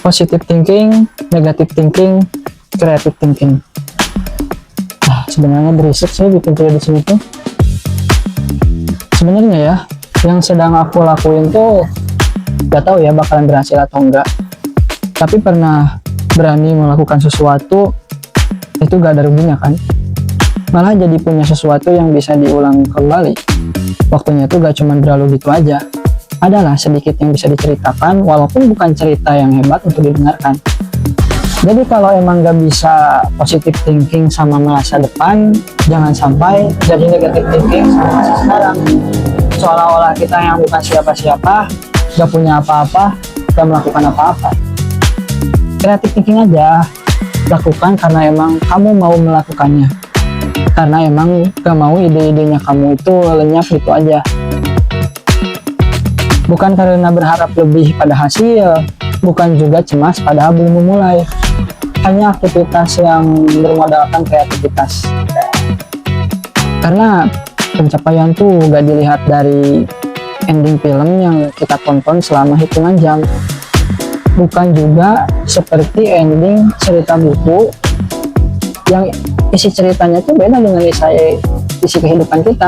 Positive thinking, negative thinking, creative thinking. Sebenarnya berisik sih bikin video di sini tuh. Sebenarnya ya, yang sedang aku lakuin tuh gak tahu ya bakalan berhasil atau enggak. Tapi pernah berani melakukan sesuatu itu gak ada ruginya kan. Malah jadi punya sesuatu yang bisa diulang kembali. Waktunya tuh gak cuma berlalu gitu aja. Adalah sedikit yang bisa diceritakan walaupun bukan cerita yang hebat untuk didengarkan. Jadi kalau emang gak bisa positive thinking sama masa depan, jangan sampai jadi negative thinking sama masa sekarang. Seolah-olah kita yang bukan siapa-siapa, gak punya apa-apa, gak melakukan apa-apa. Creative thinking aja, lakukan karena emang kamu mau melakukannya. Karena emang gak mau ide-idenya kamu itu lenyap gitu aja. Bukan karena berharap lebih pada hasil, bukan juga cemas pada belum memulai. Hanya aktivitas yang bermodalkan kreativitas. Karena pencapaian tuh gak dilihat dari ending film yang kita tonton selama hitungan jam. Bukan juga seperti ending cerita buku yang isi ceritanya tuh beda dengan isi kehidupan kita.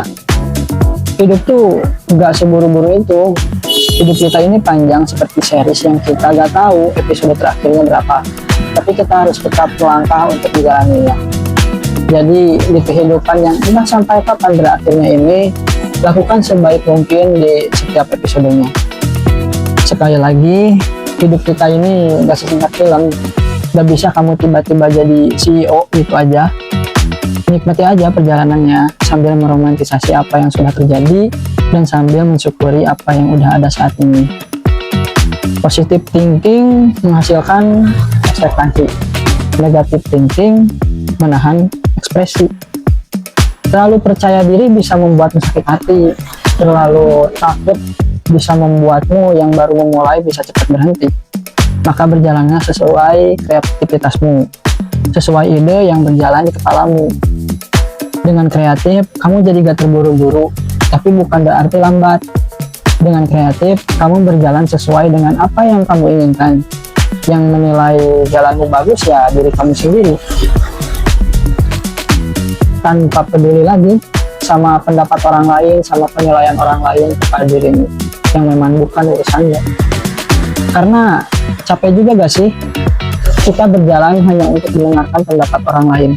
Hidup tuh gak seburu-buru itu. Hidup kita ini panjang seperti series yang kita gak tahu episode terakhirnya berapa, tapi kita harus tetap melangkah untuk menjalaninya. Jadi di kehidupan yang entah sampai kapan berakhirnya ini, lakukan sebaik mungkin di setiap episodenya. Sekali lagi, hidup kita ini gak sesingkat film. Gak bisa kamu tiba-tiba jadi CEO gitu aja. Nikmati aja perjalanannya sambil meromantisasi apa yang sudah terjadi dan sambil mensyukuri apa yang udah ada saat ini. Positive thinking menghasilkan ekspektasi, negative thinking menahan ekspresi. Terlalu percaya diri bisa membuatmu sakit hati, terlalu takut bisa membuatmu yang baru memulai bisa cepat berhenti. Maka berjalanlah sesuai kreativitasmu, sesuai ide yang berjalan di kepalamu. Dengan kreatif, kamu jadi gak terburu-buru, tapi bukan berarti lambat. Dengan kreatif, kamu berjalan sesuai dengan apa yang kamu inginkan. Yang menilai jalanmu bagus ya diri kamu sendiri. Tanpa peduli lagi sama pendapat orang lain, sama penilaian orang lain kepada dirimu, yang memang bukan urusannya. Karena capek juga gak sih kita berjalan hanya untuk mendengarkan pendapat orang lain?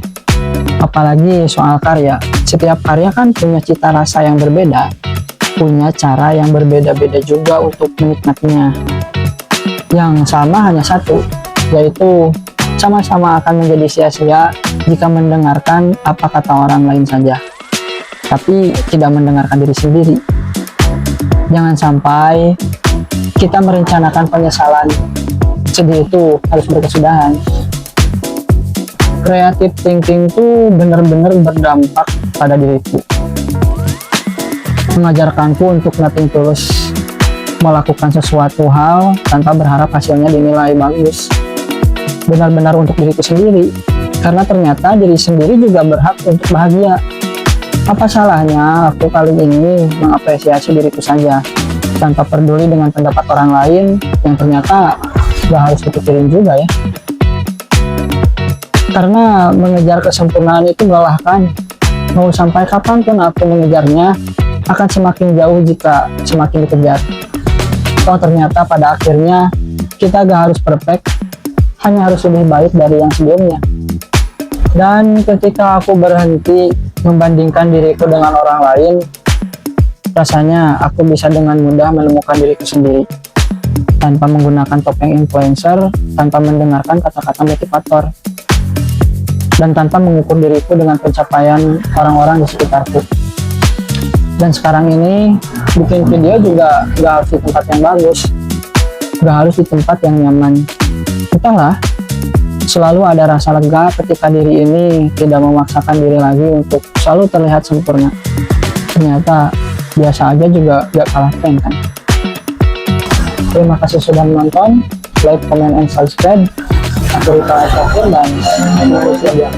Apalagi soal karya. Setiap karya kan punya cita rasa yang berbeda, punya cara yang berbeda-beda juga untuk menikmatinya. Yang sama hanya satu, yaitu sama-sama akan menjadi sia-sia jika mendengarkan apa kata orang lain saja, tapi tidak mendengarkan diri sendiri. Jangan sampai kita merencanakan penyesalan. Sedih itu harus berkesudahan. Creative thinking tuh benar-benar berdampak pada diriku, mengajarkanku untuk nothing tulus, melakukan sesuatu hal tanpa berharap hasilnya dinilai bagus, benar-benar untuk diriku sendiri, karena ternyata diri sendiri juga berhak untuk bahagia. Apa salahnya aku kali ini mengapresiasi diriku saja, tanpa peduli dengan pendapat orang lain yang ternyata gak harus dipikirin juga ya. Karena mengejar kesempurnaan itu melelahkan. Mau sampai kapanpun aku mengejarnya, akan semakin jauh jika semakin dikejar. Oh ternyata pada akhirnya kita gak harus perfect, hanya harus lebih baik dari yang sebelumnya. Dan ketika aku berhenti membandingkan diriku dengan orang lain, rasanya aku bisa dengan mudah menemukan diriku sendiri, tanpa menggunakan topeng influencer, tanpa mendengarkan kata-kata motivator, dan tanpa mengukur diriku dengan pencapaian orang-orang di sekitarku. Dan sekarang ini bikin video juga gak harus di tempat yang bagus, gak harus di tempat yang nyaman. Entahlah, selalu ada rasa lega ketika diri ini tidak memaksakan diri lagi untuk selalu terlihat sempurna. Ternyata biasa aja juga gak kalah keren kan. Terima kasih sudah menonton. Like, comment, and subscribe. Aku Rita Sofir dan Indonesia.